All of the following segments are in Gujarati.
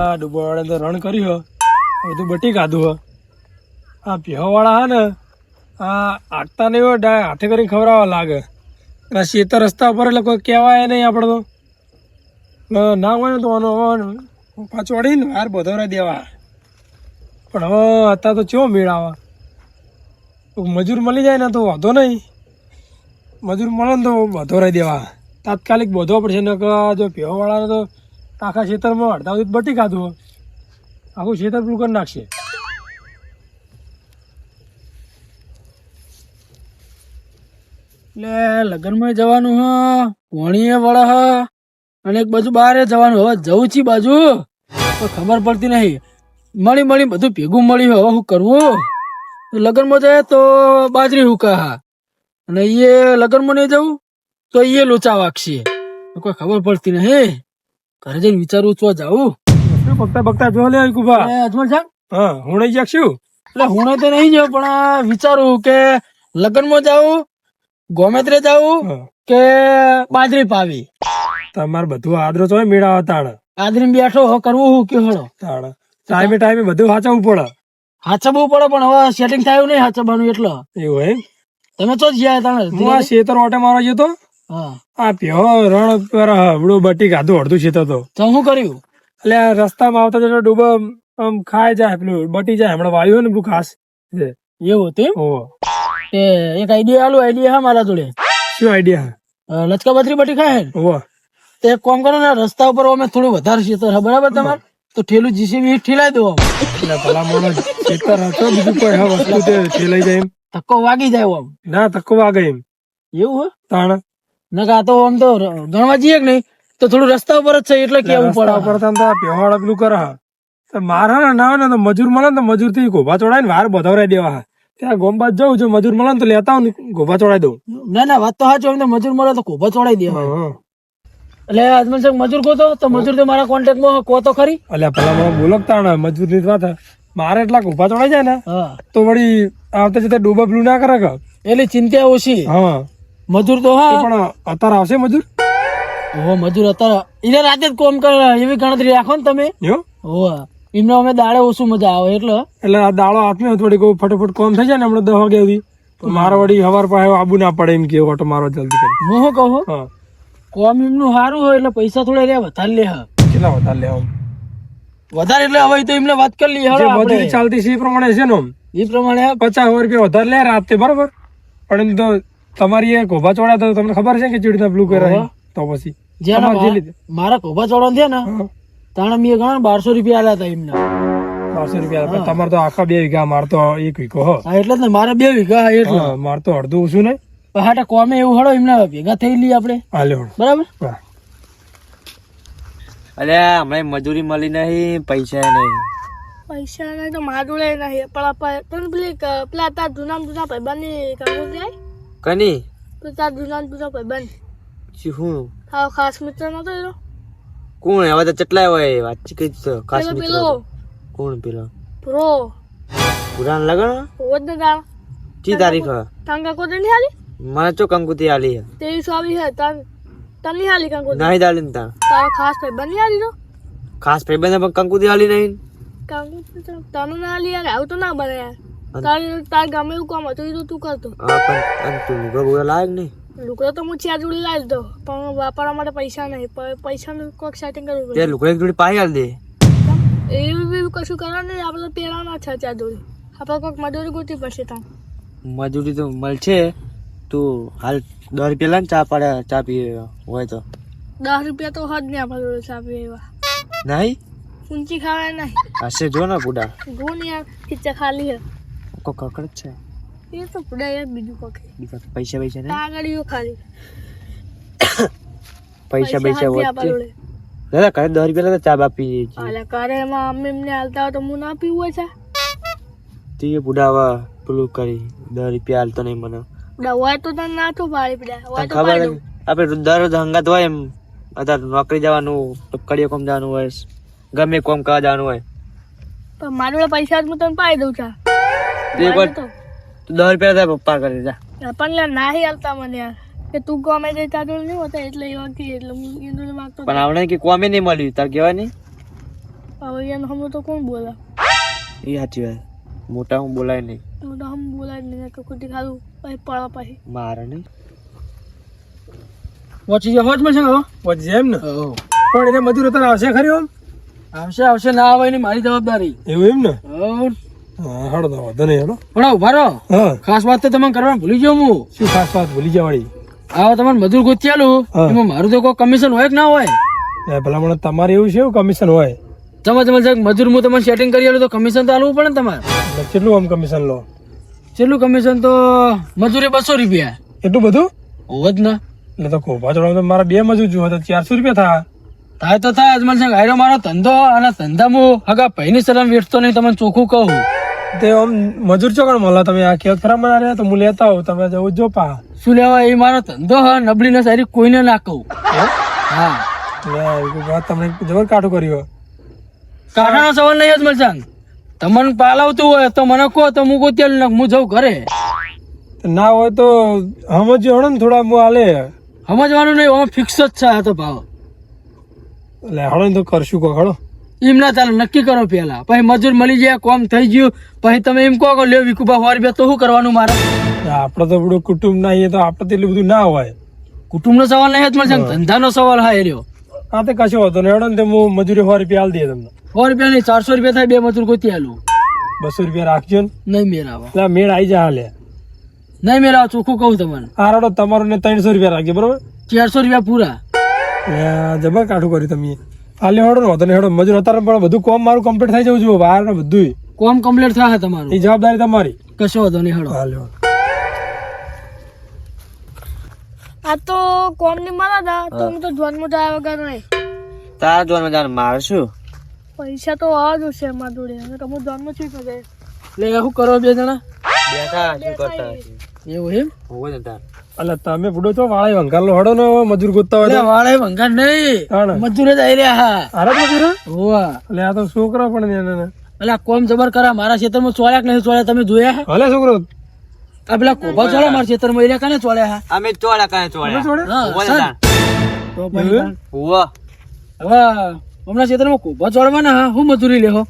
પેલા ડુબાવાળા તો રણ કર્યું બધું બટી કાઢું આ ભેવાવાળા હા ને આ આટતા નહીં હોય હાથે કરીને ખવડાવવા લાગે શેતર રસ્તા ઉપર એટલે કોઈ કહેવાય નહીં આપણે તો ના હોય ને તો પાછું અડીને વાર બધોરાઈ દેવા પણ હવે અત્યારે તો ચેવો મેળ આવે મજૂર મળી જાય ને તો વાંધો નહીં મજૂર મળે ને તો બધોરાઈ દેવા તાત્કાલિક બધો પડશે ને જો ભેવાવાળાને તો આખા ખેતરમાં અડધા સુધી બટી કાઢું આખું ખેતર પેલું કરી નાખશે એટલે લગ્નમાં જવાનું હ ભણીએ વળે હ અને એક બાજુ બહાર જવાનું હવે જવું છે બાજુ તો ખબર પડતી નહીં મળી બધું ભેગું મળ્યું હવે શું કરવું લગ્નમાં જાય તો બાજરી હુકા હા અને એ લગ્નમાં નહીં જવું તો એ લોચા વાગશે કોઈ ખબર પડતી નહીં ઘરે જઈને વિચારવું તો જાવું બગતા બગતા જો લે કુભા અજમલ સાહેબ હા હું જાગશું એટલે હું તો નહીં જાઉં પણ વિચારું કે લગ્નમાં જાવું ગોમેત્રે જાવું કે બાજરી પાવી તમારે બધું આદરો તો મેળાવા તાણ આદરી બેઠો કરવું હું કે હળો તાણ ટાઈમે ટાઈમે બધું હાચવવું પડે હાચવવું પડે પણ હવે સેટિંગ થયું નહીં હાચવવાનું એટલે એવું એમ તમે તો જ ગયા તાણે હું આ શેતર ઓટે મારવા જતો આ પ્યો રણ પર હવડું બટી કાઢું અડધું શેતર તો શું કર્યું એટલે આ રસ્તામાં આવતા જતા ડૂબા આમ ખાઈ જાય પેલું બટી જાય હમણાં વાયુ ને બહુ ખાસ એવું હતું તે એક આઈડિયા હા મારા જોડે શું આઈડિયા લચકા બત્રી બટી ખાય ઓહો તે એક કામ કરો ને રસ્તા ઉપર અમે થોડું વધારે શેતર બરાબર તમારે તો ઠેલું જીસીબી ઠેલાઈ દો એટલે ભલા મોણો શેતર હતો બીજું કોઈ હા વસ્તુ તે ઠેલાઈ જાય એમ ધક્કો વાગી જાય આમ ના ધક્કો વાગે એમ એવું હે તાણ નકા તો આમ તો ગણવા જઈએ કે નહીં તો થોડું રસ્તા ઉપર જ છે એટલે કેવું પડે પેવાડા પેલું કરે મારા ને ના હોય ને તો મજૂર મળે ને તો મજૂર થી ગોભા ચોડાય ને વાર બધવરાઈ દેવા ત્યાં ગોમબાદ જવું જો મજૂર મળે ને તો લેતા હું ગોભા ચોડાઈ દઉં ના વાત તો સાચું એમને મજૂર મળે તો ગોભા ચોડાઈ દેવા એટલે અજમલ સાહેબ મજૂર કહો તો મજૂર તો મારા કોન્ટેક્ટ માં કહો તો ખરી એટલે પેલા બોલકતા ને મજૂર ની વાત મારે એટલા ગોભા ચોડાઈ જાય ને તો વળી આવતા જતા ડૂબા પેલું ના કરે કે એટલે ચિંતા ઓછી હા મજૂર તો હા પણ અત્યારે આવશે મજૂર ઓહો મજૂર અત્યારે એને રાતે જ કોમ કરે એવી ગણતરી રાખો ને તમે ઓહો એમને અમે દાડે ઓછું મજા આવે એટલે આ દાડો હાથમાં થોડી ફટોફટ કોમ થઈ જાય ને હમણાં 10 વાગ્યા સુધી મારે વળી હવાર પાસે આબુ ના પડે એમ કે ઓટો મારો જલ્દી કરી હું શું કહું કોમ એમનું સારું હોય એટલે પૈસા થોડા રે વધારે લે કેટલા વધારે લે વધારે એટલે હવે તો એમને વાત કરી લઈએ મજૂરી ચાલતી છે એ પ્રમાણે છે ને એ પ્રમાણે 50 રૂપિયા વધારે લે રાતે બરોબર પણ એમ તો તમારી એ ગોભા ચોડા તો તમને ખબર છે કે ચીડતા બ્લુ કરે તો પછી મારા ગોભા ચોડા છે ને તાણે મેં ગણા 1200 રૂપિયા આલ્યા હતા એમને 1200 રૂપિયા તમારે તો આખા 2 વીઘા માર તો 1 વીઘો હો એટલે જ ને મારે 2 વીઘા એટલે માર તો અડધું ઓછું નહીં હાટા કોમે એવું હળો એમને ભેગા થઈ લઈએ આપણે બરાબર અરે હમણાં મજૂરી મળી નહીં પૈસા નહીં તો મારા જોડે નહીં પણ પેલા તાર જૂના ભાઈબંધ ની કંકુ જાય કની તાર જૂના ભાઈબંધ શું ખાસ મિત્ર નતો એનો કોણ હવે તો ચટલા હોય વાતચીત કરી તો ખાસ મિત્ર પેલો કોણ પેલો પ્રો પુરાણ લગન ઓદ ને ગાળ કી તારીખ તાંગા કોદે ની હાલી મને તો કંકુતી આલી 23 આવી હે તન ની હાલી કંકુ નહીં દાલી ને તારો ખાસ ભાઈબંધ ની હાલી તો ખાસ ભાઈબંધ પણ કંકુતી આલી નહીં કંકુ તને ના હાલી યાર આવું તો ના બને યાર તાર ગામે એવું કામ હતું એ તો તું કરતો પણ તું લુગડા લાયક નહીં લુકડો તો હું ચાર જોડી લાવી દો પણ વાપરવા માટે પૈસા નહીં પૈસાનું કોઈક સેટિંગ કરવું તે લુગડા એક જોડી પાઈ આલ દે એવું કશું કરવા નહીં આપણે પહેરવાના છે ચાર જોડી આપણે કોઈક મજૂરી ગોતી પડશે ત્યાં મજૂરી તો મળશે તું હાલ 10 રૂપિયા લા ચા પીએ હોય તો 10 રૂપિયા તો હદ નહીં આપણે જોડે ચા પીએ એવા નહીં ઊંચી ખાવાય નહીં હશે જો ને બુડા ગો ને યાર ખીચા ખાલી હે કો કકડ છે એ તો બુડા યાર બીજું કોકે બીજા પૈસા ને આગળીઓ ખાલી પૈસા વધશે દાદા કરે 10 રૂપિયા તો ચા બાપી છે આલે કરે એમાં અમને એમને હાલતા હોય તો હું ના પીવું છે તે બુડાવા પેલું કરી 10 રૂપિયા હાલતો નહીં મને હોય તો તને ના તો પાડી પડ્યા હોય તો ખબર આપણે દરરોજ હંગાત હોય એમ અત્યારે નોકરી જવાનું કડીએ કોમ જવાનું હોય ગમે કોમ કરવા જવાનું હોય પણ મારા પૈસા હું તને પાઈ દઉં છું તું 10 રૂપિયા પપ્પા કરી જા પણ નાહી હાલતા મને યાર કે તું ગમે તે તાર નહીં હોતા એટલે એવા કે એટલે હું એનું માંગતો પણ આવડે કે કોમે નહીં મળ્યું તાર કહેવાય નહીં હવે એને હમ તો કોણ બોલે એ સાચી વાત મોટા હું બોલાય નહીં હું તો હમ બોલાય જ નહીં કે ખોટી ખાલું પછી પડવા પછી મારે નહીં પહોંચી ગયા હોજ મળશે હવે પછી એમ ને હો. પણ એને મજૂર અત્યારે આવશે ખરી આમ આવશે આવશે ના આવે એની મારી જવાબદારી એવું એમ ને હો. હા હાડો તો વાંધો નહીં હેડો પણ ઉભા રહો હા ખાસ વાત તો તમે કરવાનું ભૂલી ગયો હું શું ખાસ વાત ભૂલી જવાળી આવો તમારે મજૂર ગોત્યાલું હા. એમાં મારું તો કોઈ કમિશન હોય કે ના હોય એ ભલા મને તમારે એવું છે એવું કમિશન હોય તમે મજૂર હું તમને સેટિંગ કરી આલું તો કમિશન તો આલવું પડે ને તમારે એટલે કેટલું આમ કમિશન લો કેટલું કમિશન તો મજૂરી 200 રૂપિયા એટલું બધું હોવ જ ના એટલે તો ખોભા ચડવા તો મારા 2 મજૂર જોવા તો 400 રૂપિયા થાય થાય તો થાય અજમલ સંગ હાયરો મારો ધંધો અને ધંધામાં હગા ભાઈની શરમ વેઠતો નહીં તમને ચોખ્ખું કહું તે આમ મજૂર ચોકણ મળે તમે આ ખેત ખરાબ બના રહ્યા તો હું લેતા આવું તમે જવું જો પા શું લેવા એ મારો ધંધો હ નબળી ને સારી કોઈને ના કહું હા લે એ વાત તમે જબર કાઠું કર્યું કાઢાનો સવાલ નહીં અજમલ સંગ તમને પાલાવતું હોય તો મને કહો તો હું ગોત્યાલું નાખ હું જઉં ઘરે ના હોય તો સમજ્યો હડો ને થોડા હું હાલે સમજવાનું નહીં આમાં ફિક્સ જ છે આ તો ભાવ એટલે હડો ને તો કરશું કો હડો એમ ના ચાલે નક્કી કરો પેલા પછી મજૂર મળી જાય કોમ થઈ ગયું પછી તમે એમ કહો કે લ્યો વિકુભા 100 રૂપિયા તો શું કરવાનું મારે આપડે તો બધું કુટુંબ ના તો આપડે તો એટલું બધું ના હોય કુટુંબનો સવાલ નહીં અજમલ સંગ ધંધાનો સવાલ હા એ રહ્યો હા તો કશો હતો ને હડો ને તો હું મજૂરી 100 રૂપિયા હાલ દઈએ તમને 100 રૂપિયા નહીં 400 રૂપિયા થાય 2 મજૂર ગોતી આલું 200 રૂપિયા રાખજો ને નહીં મેળાવા એટલે આ મેળ આવી જાય હાલે નહીં મેળાવા ચોખ્ખું કહું તમને હા હડો તમારું ને 300 રૂપિયા રાખજો બરોબર 400 રૂપિયા પૂરા જબર કાઠું કર્યું તમે હાલે હડો ને હતો ને હડો મજૂર અત્યારે પણ બધું કોમ મારું કમ્પ્લીટ થઈ જવું જોઈએ બહાર ને બધું કોમ કમ્પ્લીટ થાય તમારું એ જવાબદારી તમારી કશો વાંધો નહીં હળો હાલે આ તો કોમ ની મારા હતા તો હું તો જોનમાં જાય વગર નહીં તારા જોવાનું જાણ મારે શું પૈસા તો આવવા જ છે મારા જોડે અને તમે જોનમાં છું કરે એટલે શું કરો 2 જણા બેઠા શું કરતા એવું એમ હોય ને તાર એટલે તમે પૂડો તો વાળા વંગાલો હડો ને મજૂર ગોતતા હોય એટલે વાળે ભંગાર નહીં મજૂરે જ આવી રહ્યા હા હારા મજૂર હોવા એટલે આ તો છોકરા પણ એને એટલે આ કોમ જબર કરા મારા ખેતરમાં ચોળ્યા કે નહીં ચોળ્યા તમે જોયા હે? ભલે છોકરો આ પેલા કોભા ચોળ્યા મારા ખેતરમાં એરિયા કાને ચોળ્યા હા? અમે ચોળા કાંઈ ચોળ્યા હા, હોય ને સર. તાર તો પછી તાણ. હુવા હવે હમણાં ખેતરમાં કોભા ચોળવાના હા હું મજૂરી લેહો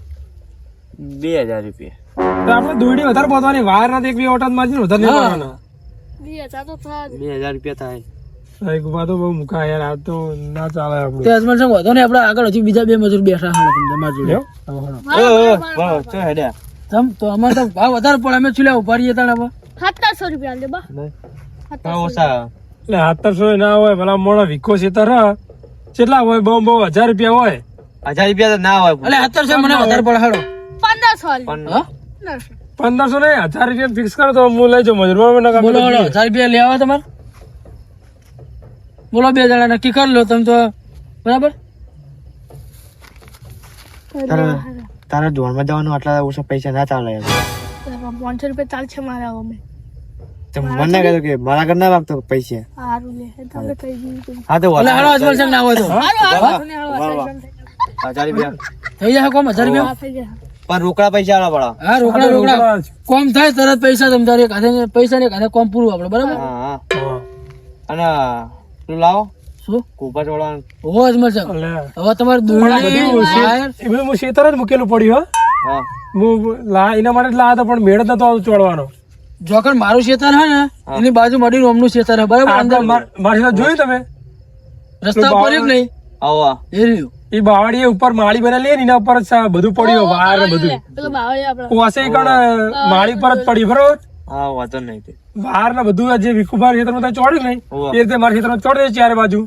2000 રૂપિયા તો આપણે દોડી વધારે પહોંચવાની વાર નથી એક બે ઓટા મારી વધારે નહીં પડવાના 2000 તો થાય 2000 રૂપિયા થાય એક વાત તો બહુ મુકા યાર આ તો ના ચાલે તે આપણું અજમલ સંગ વાંધો નહીં આપણે આગળ હજી બીજા 2 મજૂર બેઠા હા તમને મારા જોડે લ્યો. ચો હેડ્યા તમ તો અમારે તો ભાવ વધારે પડે અમે ચૂલ્યા ઉભા રહીએ તાણ હવે 1700 રૂપિયા લે બા ઓછા એટલે 700 ના હોય ભલા મોડા વિકો છેતર કેટલા હોય બહુ 1000 રૂપિયા હોય 1000 રૂપિયા તો ના હોય એટલે 1700 મને વધારે પડે હાલો 1500 પણ હા 1500 નહીં 1000 રૂપિયા ફિક્સ કરો તો હું લઈ જાઉં મજૂર બરાબર ને બોલો હાલો 1000 રૂપિયા લેવા તમારે બોલો 2 જણા નક્કી કરી લો તમે તો બરાબર તારા ધોળમાં જવાનું આટલા ઓછા પૈસા ના ચાલે યાર. 500 રૂપિયા ચાલશે મારા અમે તો મને ના કહેતો કે મારા ઘર ના વાગતો પૈસા સારું લે તમે કઈ દીધું હા તો એટલે હાલો અજમલ સંગ ના હોય તો સારું 1000 રૂપિયા થઈ જાય કોમ 1000 રૂપિયા થઈ જાય પણ રોકડા પૈસા આલવા પડે હા રોકડા રોકડા કોમ થાય તરત પૈસા તમ તારે કાઢે પૈસા ને કાઢે કોમ પૂરું આપણે બરાબર હા અને તું લાવો શું કુપા ચોળવાનું હો અજમલ સંગ હવે તમારે દોરડી વાયર એ બધું હું છેતર જ મૂકેલું પડ્યું હા હું એના માટે જ લાવ્યો પણ મેળ જ નતો આવતો ચોડવાનો જોકર મારું શેતર હે ને એની બાજુ મડી ઓમનું શેતર હે બરાબર અંદર મારી સાથે જોયું તમે રસ્તા પર જ નહીં આવો એ રહ્યું એ બાવળી ઉપર માળી બનેલી ને એના ઉપર જ બધું પડ્યું વાર ને બધું પેલો બાવળી આપડે વાસે કણ માળી પર જ પડી બરોબર હા વાંધો નહીં તે બહાર ને બધું જે વિખુબાર ખેતરમાં ત્યાં ચોડ્યું નહીં હોવે. એ રીતે મારા ખેતરમાં ચોડી દે ચારે બાજુ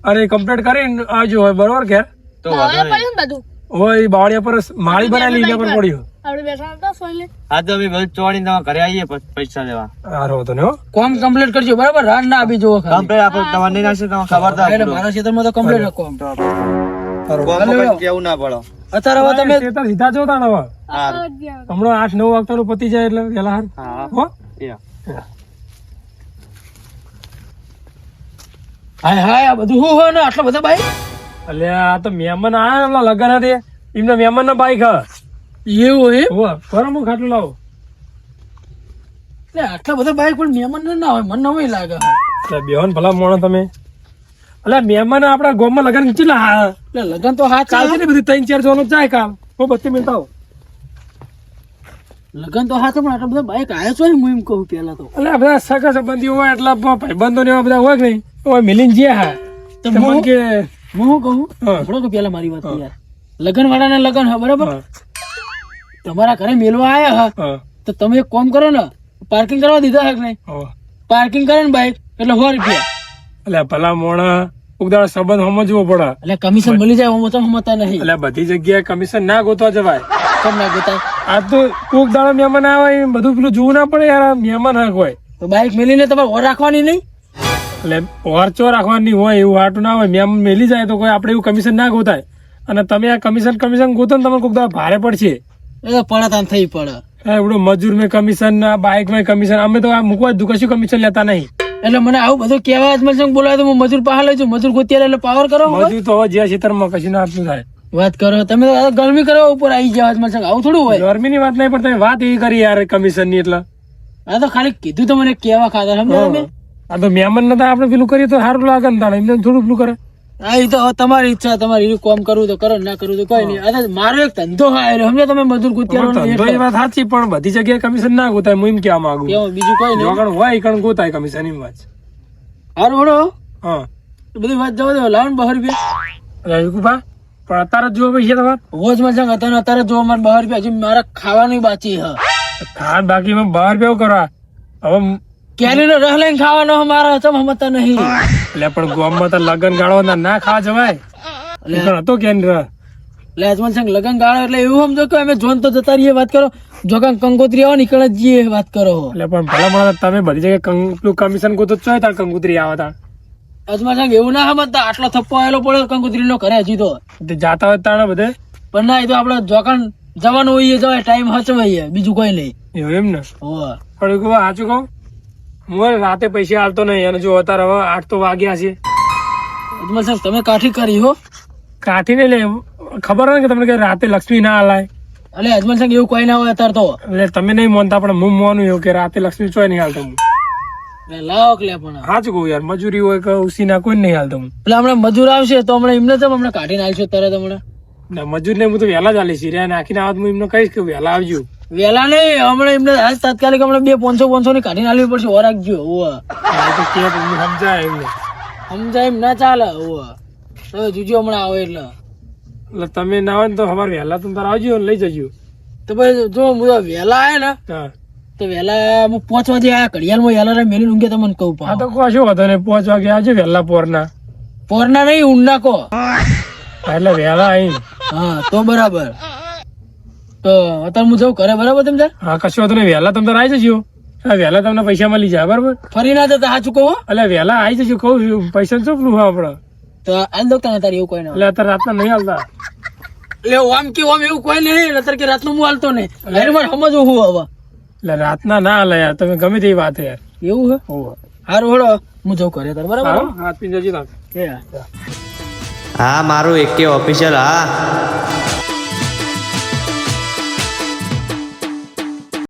અને કમ્પ્લીટ કરીને આવજો હોય બરોબર ઘેર તો વાંધો નહીં પડ્યું ને બધું હોય એ બાવળી પર માળી બનેલી એના પર પડ્યું આપણે બેસવાનું હતા સોઈ લે હા તો અમે બધું ચોળીને તમારા ઘરે આવીએ પછી પૈસા લેવા હારો હતો ને હો કોમ કમ્પ્લીટ કરજો બરાબર રાન ના આપી જોવો ખાલી કમ્પ્લેટ આપણે તમારે નહીં નાખશે તમારે ખબર તો એટલે મારા ક્ષેત્રમાં તો કમ્પ્લીટ કોમ કેવું ના પડો અત્યારે હવે તમે ખેતર સીધા જો તાણ હવે હા હમણાં 8-9 વાગતાનું પતી જાય એટલે પેલા હા હો હાય હાય આ બધું શું હોય ને આટલા બધા બાઈક એટલે આ તો મહેમાન આયા એમના લગન હતી એમના મહેમાન ના બાઈક હા એવું એમ હો ફરમ ખાટલું લાવો એટલે આટલા બધા બાઈક પણ મહેમાન ના હોય મને નવાઈ લાગે એટલે બેહન ભલા મોણો તમે એટલે મહેમાન આપડા ગામમાં લગન કેટલા હા એટલે લગન તો હાથ કાલ છે ને બધી 3-4 જોનો જાય કામ હું બત્તી મિલતા આવું. લગન તો હાથ પણ આટલા બધા બાઈક આવ્યા છો ને હું એમ કહું પેલા તો એટલે આ બધા સગા સંબંધીઓ હોય એટલા ભાઈબંધો ને એવા બધા હોય કે નહીં હોય મિલીને જ્યાં હા તો તો મને કે હું શું કહું હા. થોડો કે પેલા મારી વાત તો યાર લગન વાળાને લગન હા બરાબર હા, તમારા ઘરે મેલવા આયા હા હા, તો તમે એક કામ કરો ને પાર્કિંગ કરવા દીધા હે કે નહીં હા. પાર્કિંગ કરે ને બાઈક એટલે 100 રૂપિયા એટલે ભલા મોણા કોક દાડો સંબંધ સમજવો પડે એટલે કમિશન મળી જાય હું તો સમજતા નહીં એટલે બધી જગ્યાએ કમિશન ના ગોતવા જવાય. કેમ ના ગોતાય આ તો કોક દાડો મહેમાન આવે એ બધું પેલું જોવું ના પડે યાર. આ મહેમાન હક હોય તો બાઈક મેલીને તમારે ઓર રાખવાની નહીં એટલે ઓરચો રાખવાની હોય એવું હાટું ના હોય. મહેમાન મેલી જાય તો કોઈ આપણે એવું કમિશન ના ગોતાય. અને તમે આ કમિશન ગોતો ને તમને કોક દાડો ભારે પડશે. એ તો પડે તાન થઈ પડે એવડું મજૂર મેં કમિશન ના બાઇક માં કમિશન અમે તો આ મૂકવા જ કશું કમિશન લેતા નહીં. એટલે મને આવું બધું કેવા જ મને બોલાવે તો હું મજૂર પાસે લઈ જાઉં મજૂર ગોતી એટલે પાવર કરો મજૂર તો હવે જ્યાં ખેતરમાં કશું ના આપતું થાય. વાત કરો તમે તો ગરમી કરો ઉપર આવી જાવ મને આવું થોડું હોય ગરમીની વાત નહીં પણ તમે વાત એવી કરી યાર કમિશન ની. એટલે આ તો ખાલી કીધું તો મને કેવા ખાતર સમજાય તમે આ તો મહેમાન નતા આપણે પેલું કરીએ તો સારું લાગે ને તાણે એમને થોડું પેલું કરે. હા એ તો હવે તમારી ઈચ્છા તમારી એ કામ કરવું તો કરો ના કરવું તો કોઈ નહીં આ તો મારો એક ધંધો હા સમજો તમે મજૂર ગોતી ધંધો એ વાત સાચી પણ બધી જગ્યાએ કમિશન ના ગોતાય. હું એમ કહેવા માંગુ બીજું કોઈ નહીં જોગણ હોય કણ ગોતાય કમિશન એમ વાત છે. હારું હળો હા બધી વાત જવા દો લાવો ને 200 રૂપિયા એટલે વિકુભા, પણ અત્યારે જ જોવો પૈસા તમારે રોજ માં જંગ અત્યારે જો મારે 200 રૂપિયા હજી મારા ખાવાનું બાકી હ ખાવા બાકીમાં 12 રૂપિયા કરવા હવે. કેરી નો રસ લઈને ખાવાનો મારા ચમ સમજતા નહીં એટલે પણ ગામમાં તો લગન ગાળો ના ખાવા જવાય. એટલે હતો કે એટલે અજમલ સંગ લગન ગાળો એટલે એવું સમજો કે અમે જોન તો જતા રહીએ વાત કરો જોકાન કંકોત્રી આવો નીકળે જઈએ વાત કરો એટલે પણ ભલા મળે તમે બધી જગ્યાએ કમિશન ગોતો છો તાર કંકુતરી આવતા અજમલ સંગ એવું ના સમજતા આટલો થપ્પો આવેલો પડ્યો કંકોત્રી નો ઘરે હજી તો જાતા હોય તાણે બધે. પણ ના એ તો આપડે જોકાન જવાનું હોઈએ જવાય ટાઈમ હચવાઈએ બીજું કોઈ નહીં એવું એમ ને. હોવે પણ વિકુભા સાચું કહું હું રાતે પૈસા હાલતો નહીં અને જો અત્યારે હવે 8 તો વાગ્યા છે. અજમલ સંગ તમે કાઠી કરી હો કાઠી ને લે ખબર હોય કે તમને કે રાતે લક્ષ્મી ના હલાય. એટલે અજમલ સંગ એવું કોઈ ના હોય અત્યારે તો એટલે તમે નહીં માનતા પણ હું માનું એવું કે રાતે લક્ષ્મી ચોય નહીં હાલતો હું. એટલે લાવો કે લે પણ સાચું કહું યાર મજૂરી હોય કે ઉસી ના કોઈ નહીં હાલતો હું. એટલે હમણાં મજૂર આવશે તો હમણાં એમને તો હમણાં કાઢીને આવશો તરત હમણાં મજૂર ને હું તો વહેલા જ આલીશ. હીરા નાખીને આવત હું એમને કહીશ કે વહેલા આવજો. વેલા નહીં હમણાં એમને આજ તાત્કાલિક હમણાં 200-500 ની કાઢીને આલવી પડશે ઓર રાખજો હોવે આ તો કે તમને સમજાય એમને. સમજાય એમ ના ચાલે હોવે હવે જોજો હમણાં આવે એટલે એટલે તમે ના હોય ને તો અમારે વહેલા તમે તાર આવજો ને લઈ જજો. તો ભાઈ જો હું વેલા આયા ને હા તો વેલા હું 5 વાગે આ ઘડિયાળમાં વેલા મેલી ઊંઘે તમને કહું આ પા તો કશું વાંધો નહીં 5 વાગે આવજો વહેલા પોરના. પોરના નહીં ઊંડા કો એટલે વહેલા આવીને હા તો બરાબર તો અત્યારે હું જઉં કરે બરાબર તમે તાર હા કશું વાંધો નહીં વહેલા તમે તાર આવી જજો. હા વહેલા તમને પૈસા મળી જાય બરાબર. ફરી ના જતા સાચું કહો એટલે વહેલા આવી જજો કહું છું પૈસા શું પેલું આપડે. તો હાલ દો તારે એવું કોઈ ના એટલે અત્યારે રાતના નહીં હાલતા. એટલે આમ કે આમ એવું કોઈ નહીં અત્યારે કે રાતનું હું હાલતો નહીં એટલે મારે સમજવું હું હવે એટલે રાતના ના હાલે યાર તમે ગમે તેવી વાત યાર. એવું હે સારું હળો હું જઉં કરે તાર બરાબર હાથ પી જજો તમે. હે હા મારું એકે ઓફિશિયલ હા.